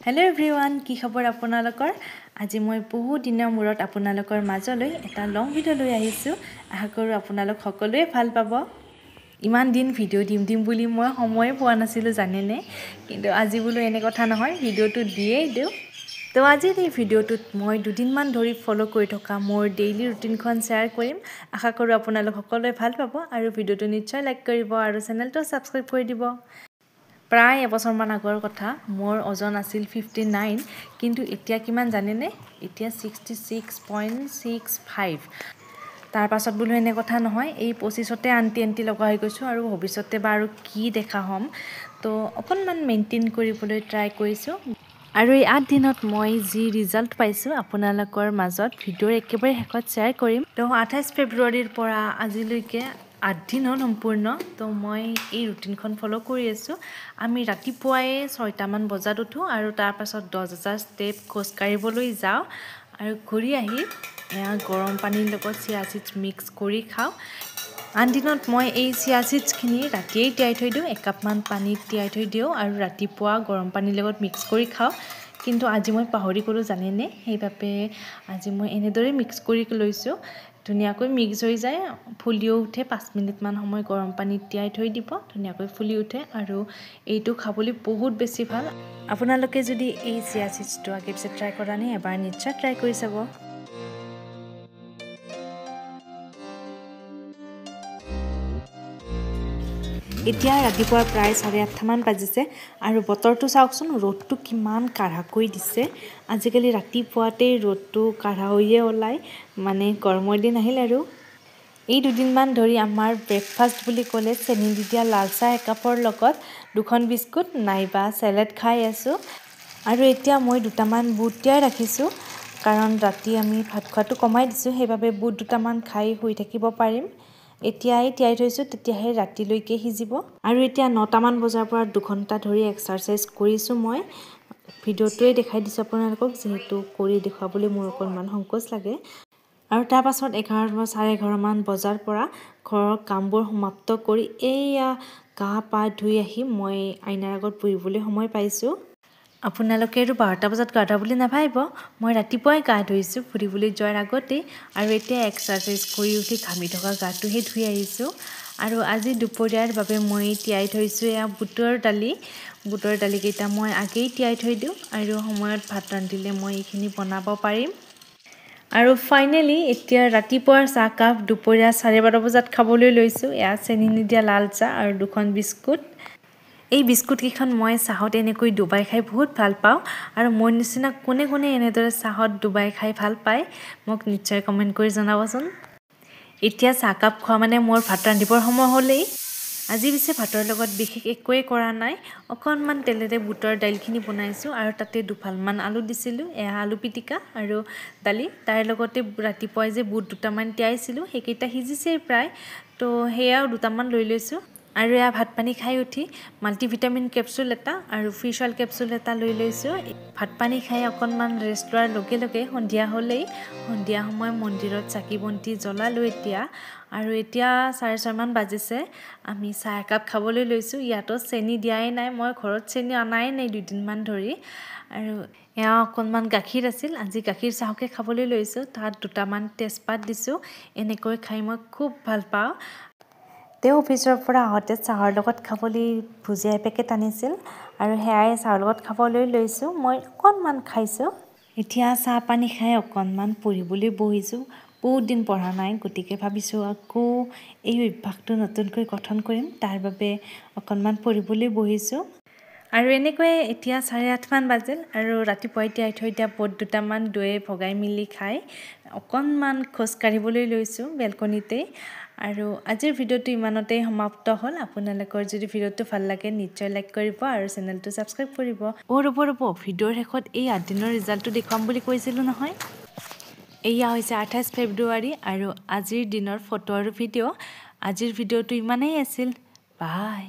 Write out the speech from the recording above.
Hello everyone, কি খবৰ আপোনালোকৰ? আজি মই বহু দিনৰ মূৰত আপোনালোকৰ মাজলৈ এটা লং ভিডিও লৈ আহিছো। আশা কৰো আপোনালোক সকলোৱে ভাল পাব। ইমান দিন ভিডিও দিম বুলি মই সময় পোৱা নাছিলো জানেনে? কিন্তু আজি বুলো এনে কথা নহয়, ভিডিওটো দিয়েই দিও। তো আজিৰ এই ভিডিওটোত মই দুদিনমান ধৰি ফলো কৰি থকা মোৰ ডেইলি ৰুটিনখন শ্বেয়াৰ কৰিম। আশা কৰো আপোনালোক সকলোৱে ভাল পাব আৰু ভিডিওটো নিশ্চয় লাইক কৰিব আৰু চেনেলটো সাবস্ক্ৰাইব কৰি দিব। প্ৰায় এবছৰমান আগৰ কথা, মোৰ ওজন আছিল 59, কিন্তু এতিয়া কিমান জানেনে? এতিয়া 66.65। তাৰ পাছত বুলো এনে কথা নহয়, এই 25তে আন্টি লগা হৈ গৈছো আৰু ভৱিষ্যতে বা আৰু কি দেখা হ'ম। তো অকনমান মেইনটেইন কৰিবলৈ ট্ৰাই কৰিছো। আৰু এই 8 দিনত মই যি ৰিজাল্ট পাইছো আপোনালোকৰ মাজত ভিডিওৰ একেবাৰে শেষত শ্বেয়াৰ কৰিম। তো 28 ফেব্ৰুৱাৰীৰ পৰা আজিলৈকে 8 দিন হ'ল সম্পূৰ্ণ। তো মই এই ৰুটিনখন ফলো কৰি আছো। আমি ৰাতিপুৱাই 6টামান বজাত উঠো আৰু তাৰ পাছত 10,000 ষ্টেপ খোজ কাঢ়িবলৈ যাওঁ আৰু ঘূৰি আহি গৰম পানীৰ লগত চিয়া সিডছ মিক্স কৰি খাওঁ। আন দিনত মই এই চিয়া সিডছখিনি ৰাতিয়েই তিয়াই থৈ দিওঁ, 1 কাপমান পানীত তিয়াই থৈ দিওঁ আৰু ৰাতিপুৱা গৰম পানীৰ লগত মিক্স কৰি খাওঁ। কিন্তু আজি মই পাহৰি গ'লো জানেনে? সেইবাবে আজি মই এনেদৰে মিক্স কৰি লৈছো। ধুনীয়াকৈ মিক্স হৈ যায়, ফুলিও উঠে। 5 মিনিটমান সময় গৰম পানীত তিয়াই থৈ দিব, ধুনীয়াকৈ ফুলি উঠে আৰু এইটো খাবলৈ বহুত বেছি ভাল। আপোনালোকে যদি এই চিয়া সিডছটো আগে পিছে ট্ৰাই কৰা নাই, এবাৰ নিশ্চয় ট্ৰাই কৰি চাব। এতিয়া ৰাতিপুৱা প্ৰায় 8:30মান বাজিছে আৰু বতৰটো চাওকচোন, ৰ'দটো কিমান কাঢ়াকৈ দিছে। আজিকালি ৰাতিপুৱাতেই ৰ'দটো কাঢ়া হৈয়ে ওলায়, মানে গৰমৰ দিন আহিল আৰু। এই দুদিনমান ধৰি আমাৰ ব্ৰেকফাষ্ট বুলি ক'লে চেনি দিয়া লাল চাহ একাপৰ লগত 2খন বিস্কুট নাইবা চেলেড খাই আছোঁ। আৰু এতিয়া মই 2টামান বুট তিয়াই ৰাখিছোঁ, কাৰণ ৰাতি আমি ভাত খোৱাটো কমাই দিছোঁ, সেইবাবে বুট 2টামান খাই শুই থাকিব পাৰিম। এতিয়াই তিয়াই থৈছোঁ, তেতিয়াহে ৰাতিলৈকে সিজিব। আৰু এতিয়া 9টামান বজাৰ পৰা 2 ঘণ্টা ধৰি এক্সাৰচাইজ কৰিছোঁ মই। ভিডিওটোৱে দেখাই দিছোঁ আপোনালোকক, যিহেতু কৰি দেখুৱাবলৈ মোৰ অকণমান সংকোচ লাগে। আৰু তাৰ পাছত 11:30মান বজাৰ পৰা ঘৰৰ কামবোৰ সমাপ্ত কৰি এইয়া গা পা ধুই আহি মই আইনাৰ আগত বহিবলৈ সময় পাইছোঁ। আপোনালোকে আৰু 12টা বজাত গা ধোৱা বুলি নাভাবিব, মই ৰাতিপুৱাই গা ধুইছোঁ ফুৰিবলৈ যোৱাৰ আগতেই। আৰু এতিয়া এক্সাৰচাইজ কৰি উঠি ঘামি থকা গাটোহে ধুই আহিছোঁ। আৰু আজি দুপৰীয়াৰ বাবে মই তিয়াই থৈছোঁ এয়া বুটৰ দালি। বুটৰ দালিকেইটা মই আগেই তিয়াই থৈ দিওঁ আৰু সময়ত ভাত ৰান্ধিলে মই এইখিনি বনাব পাৰিম। আৰু ফাইনেলি এতিয়া ৰাতিপুৱাৰ চাহকাপ দুপৰীয়া 12:30 বজাত খাবলৈ লৈছোঁ। এয়া চেনি নিদিয়া লাল চাহ আৰু 2খন বিস্কুট। এই বিস্কুটকেইখন মই চাহত এনেকৈ ডুবাই খাই বহুত ভাল পাওঁ। আৰু মোৰ নিচিনা কোনে এনেদৰে চাহত ডুবাই খাই ভাল পায়, মোক নিশ্চয় কমেণ্ট কৰি জনাবচোন। এতিয়া চাহকাপ খোৱা মানে মোৰ ভাত ৰান্ধিবৰ সময় হ'লেই। আজি পিছে ভাতৰ লগত বিশেষ একোৱেই কৰা নাই, অকণমান তেলেৰে বুটৰ দাইলখিনি বনাইছোঁ আৰু তাতে 2ফালমান আলু দিছিলোঁ। এয়া আলু পিটিকা আৰু দালি। তাৰ লগতে ৰাতিপুৱাই যে বুট 2টামান তিয়াইছিলোঁ, সেইকেইটা সিজিছেই প্ৰায়। তো সেয়াও 2টামান লৈ লৈছোঁ। আৰু এয়া ভাত পানী খাই উঠি মাল্টিভিটামিন কেপচুল এটা আৰু ফিছ অইল কেপচুল এটা লৈ লৈছোঁ। ভাত পানী খাই অকণমান ৰেষ্ট লোৱাৰ লগে লগে সন্ধিয়া হ'লেই। সন্ধিয়া সময় মন্দিৰত চাকি বন্তি জ্বলালোঁ এতিয়া। আৰু এতিয়া 6:30মান বাজিছে, আমি চাহ একাপ খাবলৈ লৈছোঁ। ইয়াতো চেনি দিয়াই নাই, মই ঘৰত চেনি অনাই নাই 2 দিনমান ধৰি। আৰু এয়া অকণমান গাখীৰ আছিল, আজি গাখীৰ চাহকে খাবলৈ লৈছোঁ। তাত 2টামান তেজপাত দিছোঁ। এনেকৈ খাই মই খুব ভাল পাওঁ। তেওঁ অফিচৰ পৰা আহোঁতে চাহৰ লগত খাবলৈ ভুজিয়া এপেকেট আনিছিল আৰু সেয়াই চাহৰ লগত খাবলৈ লৈছোঁ। মই অকণমান খাইছোঁ। এতিয়া চাহ পানী খাই অকণমান পঢ়িবলৈ বহিছোঁ। বহুত দিন পঢ়া নাই, গতিকে ভাবিছোঁ আকৌ এই অভ্যাসটো নতুনকৈ গঠন কৰিম, তাৰ বাবে অকণমান পঢ়িবলৈ বহিছোঁ। আৰু এনেকৈয়ে এতিয়া 8:30মান বাজিল আৰু ৰাতিপুৱাই তিয়াই থৈ দিয়া বুট 2টামান দৈয়ে ভগাই মিলি খাই অকণমান খোজ কাঢ়িবলৈ লৈছোঁ বেলকনিতেই। আৰু আজিৰ ভিডিওটো ইমানতেই সমাপ্ত হ'ল। আপোনালোকৰ যদি ভিডিওটো ভাল লাগে নিশ্চয় লাইক কৰিব আৰু চেনেলটো ছাবস্ক্ৰাইব কৰিব। ৰ'ব, ভিডিওৰ শেষত এই 8 দিনৰ ৰিজাল্টটো দেখুৱাম বুলি কৈছিলোঁ নহয়। এয়া হৈছে 28 ফেব্ৰুৱাৰী আৰু আজিৰ দিনৰ ফটো আৰু ভিডিঅ'। আজিৰ ভিডিওটো ইমানেই আছিল। বাই।